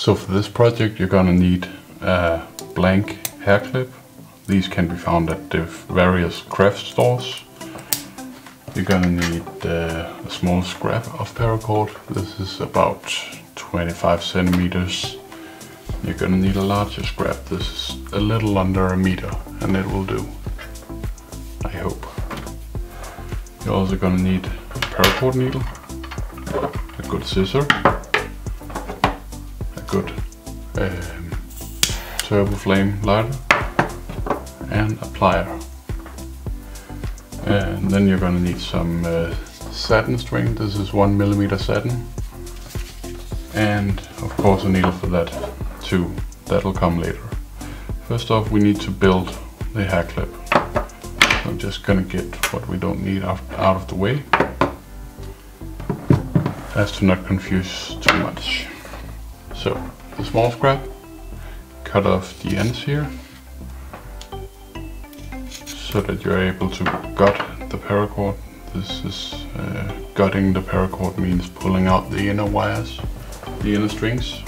So for this project you're gonna need a blank hair clip. These can be found at the various craft stores. You're gonna need a small scrap of paracord. This is about 25 centimeters. You're gonna need a larger scrap. This is a little under a meter and it will do, I hope. You're also gonna need a paracord needle, a good scissor, a good turbo flame lighter, and a plier. And then you're gonna need some satin string. This is 1 millimeter satin, and of course a needle for that too. That'll come later. First off, we need to build the hair clip. So I'm just gonna get what we don't need out of the way, as to not confuse too much. So the small scrap, cut off the ends here, so that you're able to gut the paracord. This is gutting the paracord means pulling out the inner wires, the inner strings.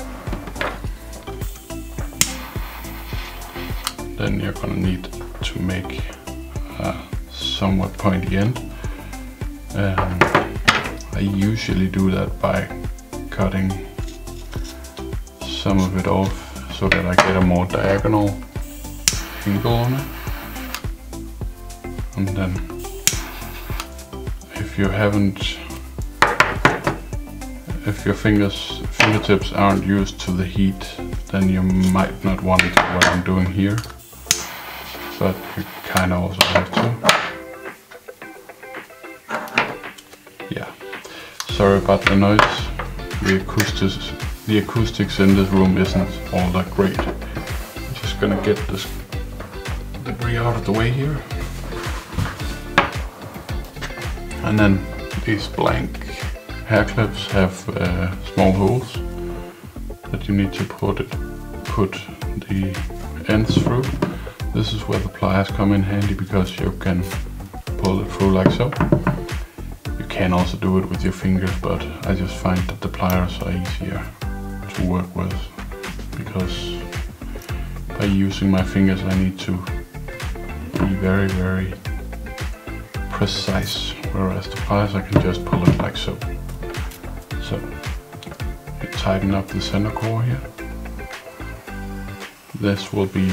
Then you're gonna need to make a somewhat pointy end. I usually do that by cutting some of it off so that I get a more diagonal angle on it. And then if your fingertips aren't used to the heat, then you might not want to do what I'm doing here, but you kind of also have to. Yeah, sorry about the noise. The acoustics in this room isn't all that great. I'm just gonna get this debris out of the way here. And then these blank hair clips have small holes that you need to put the ends through. This is where the pliers come in handy, because you can pull it through like so. You can also do it with your fingers, but I just find that the pliers are easier to work with, because by using my fingers I need to be very, very precise, whereas the pliers I can just pull it like so. So you tighten up the center core here. This will be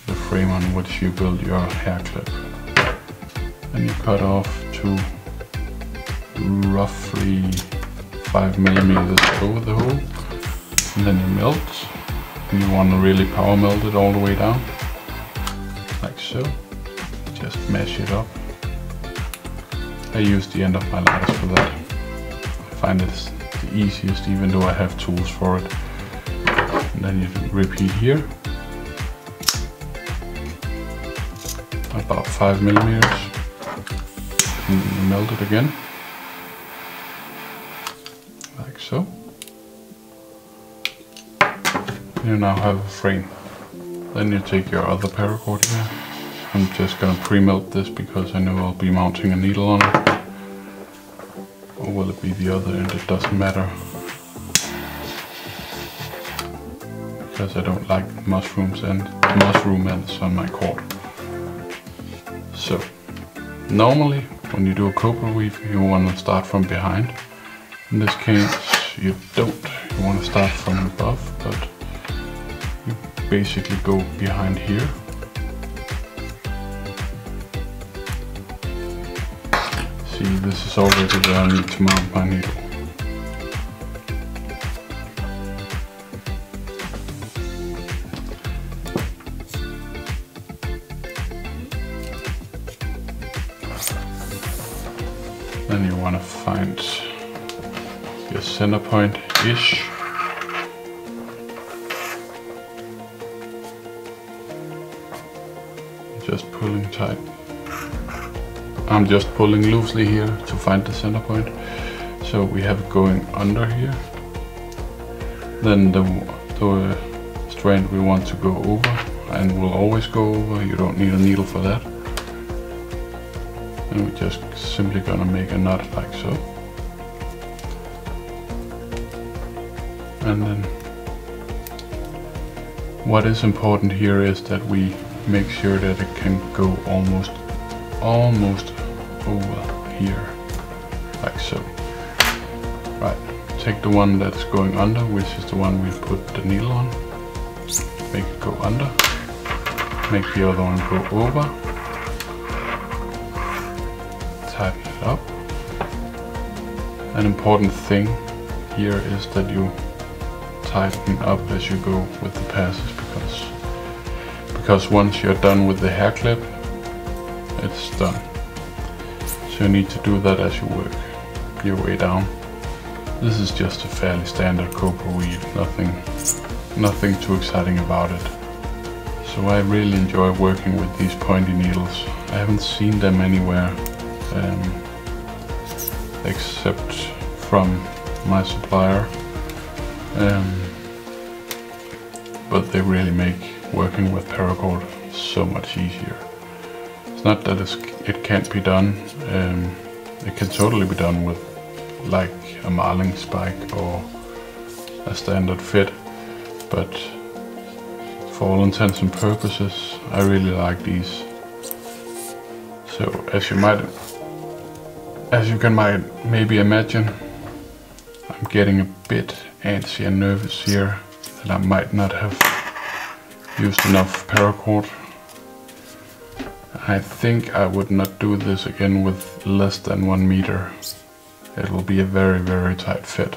the frame on which you build your hair clip. And you cut off to roughly 5 millimeters over the hole, and then you melt. And you want to really power melt it all the way down, like so. Just mesh it up. I use the end of my lighters for that. I find it's the easiest, even though I have tools for it. And then you repeat here. About 5 millimeters. And melt it again. Like so. You now have a frame. Then you take your other paracord here. I'm just gonna pre-melt this because I know I'll be mounting a needle on it. Or will it be the other end? It doesn't matter. Because I don't like mushroom ends on my cord. So, normally when you do a cobra weave you want to start from behind. In this case you don't. You want to start from above, but you basically go behind here. See, this is already where I need to mount my needle. Then you want to find your center point-ish. Just pulling tight. I'm just pulling loosely here to find the center point. So we have it going under here. Then the strand we want to go over, and will always go over. You don't need a needle for that. And we're just simply gonna make a knot like so. And then what is important here is that we make sure that it can go almost over here, like so. Right, take the one that's going under, which is the one we put the needle on, make it go under, make the other one go over, tighten it up. An important thing here is that you tighten up as you go with the passes, because once you're done with the hair clip, it's done. So you need to do that as you work your way down. This is just a fairly standard copra weave, nothing too exciting about it. So I really enjoy working with these pointy needles. I haven't seen them anywhere except from my supplier, but they really make working with paracord so much easier. It's not that it can't be done, it can totally be done with like a marling spike or a standard fit, but for all intents and purposes I really like these. So as you can maybe imagine, I'm getting a bit antsy and nervous here that I might not have used enough paracord. I think I would not do this again with less than 1 meter. It will be a very, very tight fit.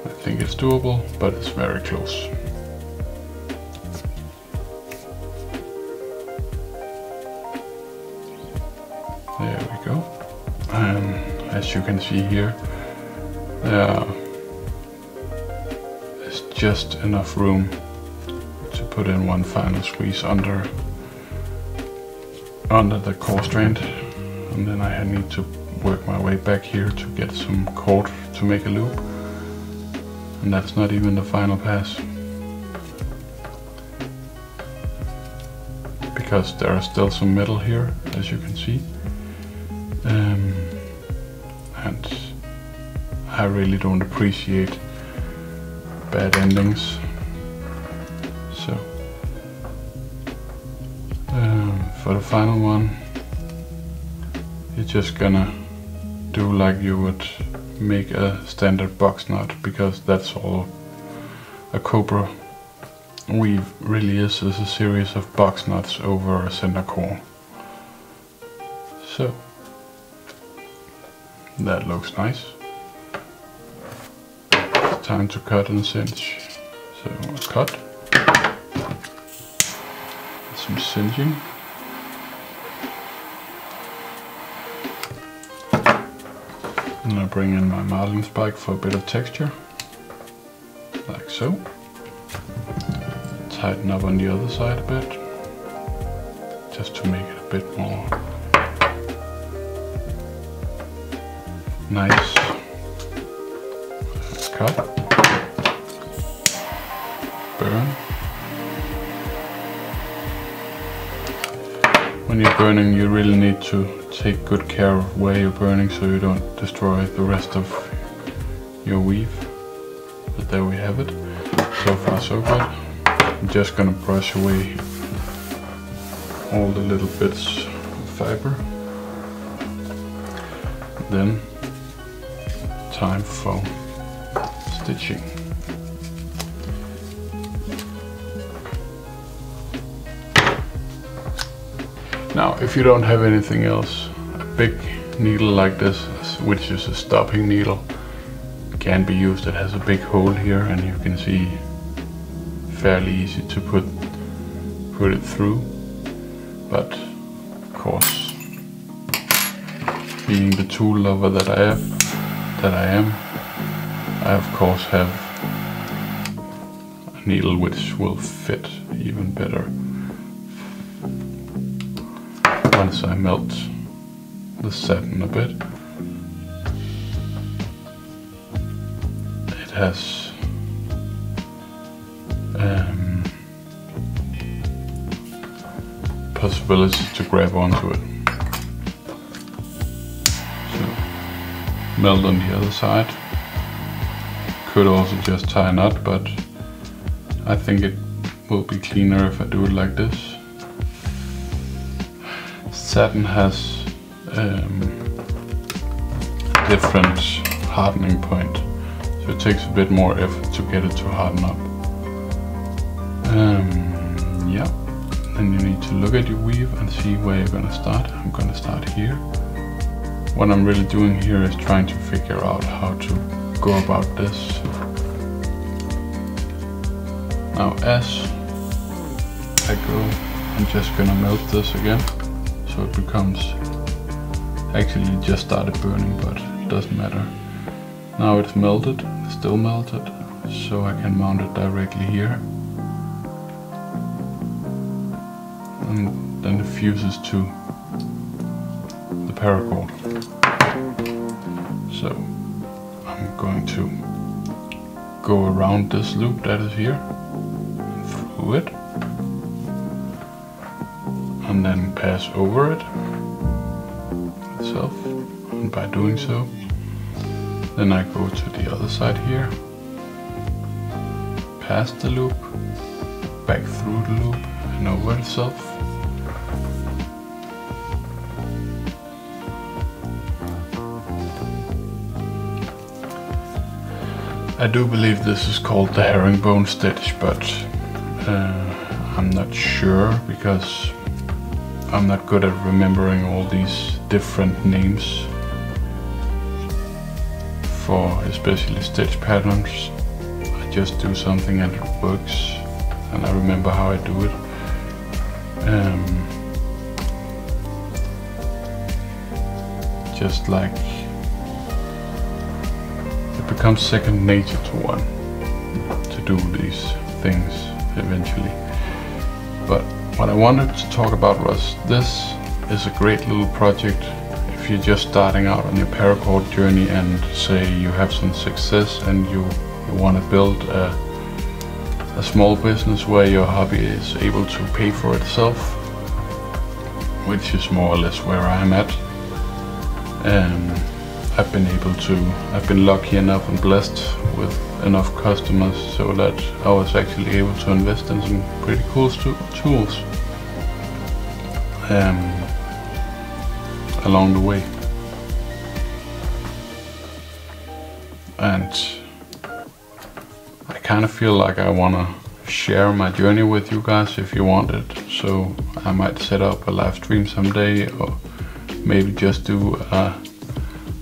I think it's doable, but it's very close. There we go. And as you can see here, there's just enough room to put in one final squeeze under the core strand, and then I need to work my way back here to get some cord to make a loop, and that's not even the final pass, because there are still some metal here, as you can see. And I really don't appreciate bad endings. So for the final one, you're just gonna do like you would make a standard box knot, because that's all a copra weave really is a series of box knots over a center core. So that looks nice. It's time to cut and cinch. So cut, some cinching. And I bring in my marling spike for a bit of texture, like so. Tighten up on the other side a bit, just to make it a bit more nice. Cut, burn. When you're burning, you really need to take good care of where you're burning so you don't destroy the rest of your weave. But there we have it. So far so good. I'm just gonna brush away all the little bits of fiber. Then time for stitching. Now, if you don't have anything else, a big needle like this, which is a stopping needle, can be used. It has a big hole here, and you can see fairly easy to put it through. But of course, being the tool lover that I am, I of course have a needle which will fit even better once I melt the satin a bit. It has possibilities to grab onto it. So melt on the other side. Could also just tie a knot, but I think it will be cleaner if I do it like this. Satin has different hardening point, so it takes a bit more effort to get it to harden up. Yeah, then you need to look at your weave and see where you're gonna start. I'm gonna start here. What I'm really doing here is trying to figure out how to go about this. Now as I go, I'm just gonna melt this again, so it becomes, actually it just started burning, but it doesn't matter. Now it's melted, still melted, so I can mount it directly here. And then it fuses to the paracord. So I'm going to go around this loop that is here, through it, and then pass over it itself. And by doing so, then I go to the other side here, past the loop, back through the loop and over itself. I do believe this is called the herringbone stitch, but I'm not sure because I'm not good at remembering all these different names for especially stitch patterns. I just do something and it works, and I remember how I do it. Just like it becomes second nature to one to do these things eventually. But what I wanted to talk about was, this is a great little project if you're just starting out on your paracord journey and say you have some success and you want to build a small business where your hobby is able to pay for itself, which is more or less where I'm at. I've been lucky enough and blessed with enough customers so that I was actually able to invest in some pretty cool tools along the way. And I kind of feel like I want to share my journey with you guys if you want it. So I might set up a live stream someday, or maybe just do a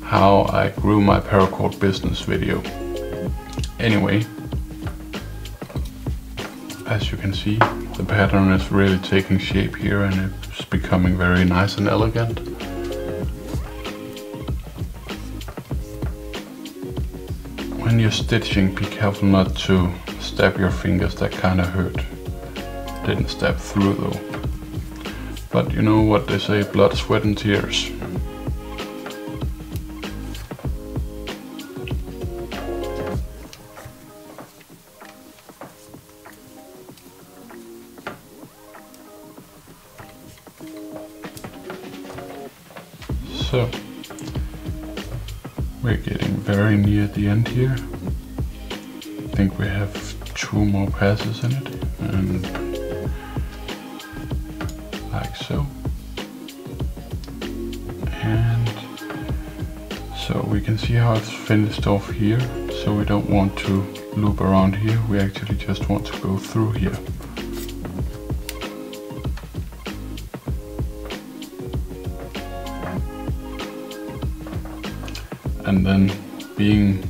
how I grew my paracord business video. Anyway, as you can see, the pattern is really taking shape here and it's becoming very nice and elegant. When you're stitching, be careful not to stab your fingers, that kind of hurt. Didn't stab through though. But you know what they say, blood, sweat and tears. So, we're getting very near the end here. I think we have 2 more passes in it, and like so. And so we can see how it's finished off here. So we don't want to loop around here, we actually just want to go through here. And then, being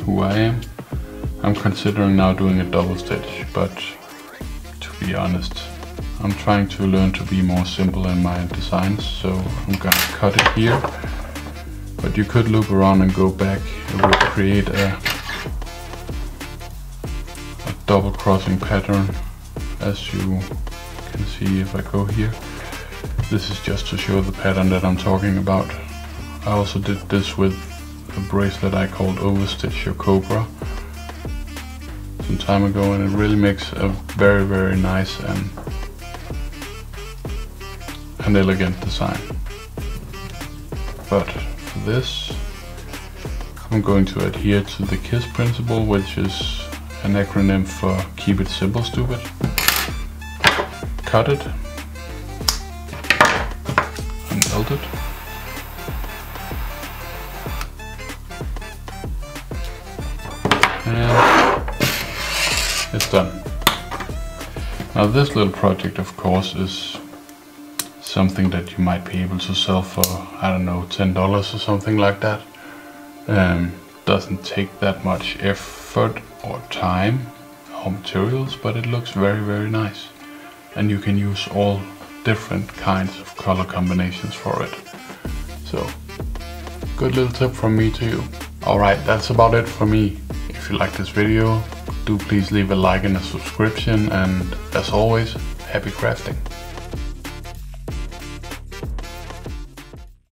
who I am, I'm considering now doing a double stitch, but to be honest, I'm trying to learn to be more simple in my designs, so I'm gonna cut it here. But you could loop around and go back. It would create a double crossing pattern, as you can see if I go here. This is just to show the pattern that I'm talking about. I also did this with a bracelet I called Overstitch Your Cobra some time ago, and it really makes a very, very nice and elegant design. But for this, I'm going to adhere to the KISS principle, which is an acronym for Keep It Simple, Stupid. Cut it and melt it. And it's done. Now this little project, of course, is something that you might be able to sell for, I don't know, $10 or something like that. Doesn't take that much effort or time or materials, but it looks very, very nice. And you can use all different kinds of color combinations for it. So, good little tip from me to you. Alright, that's about it for me. If you like this video, do please leave a like and a subscription, and as always, happy crafting.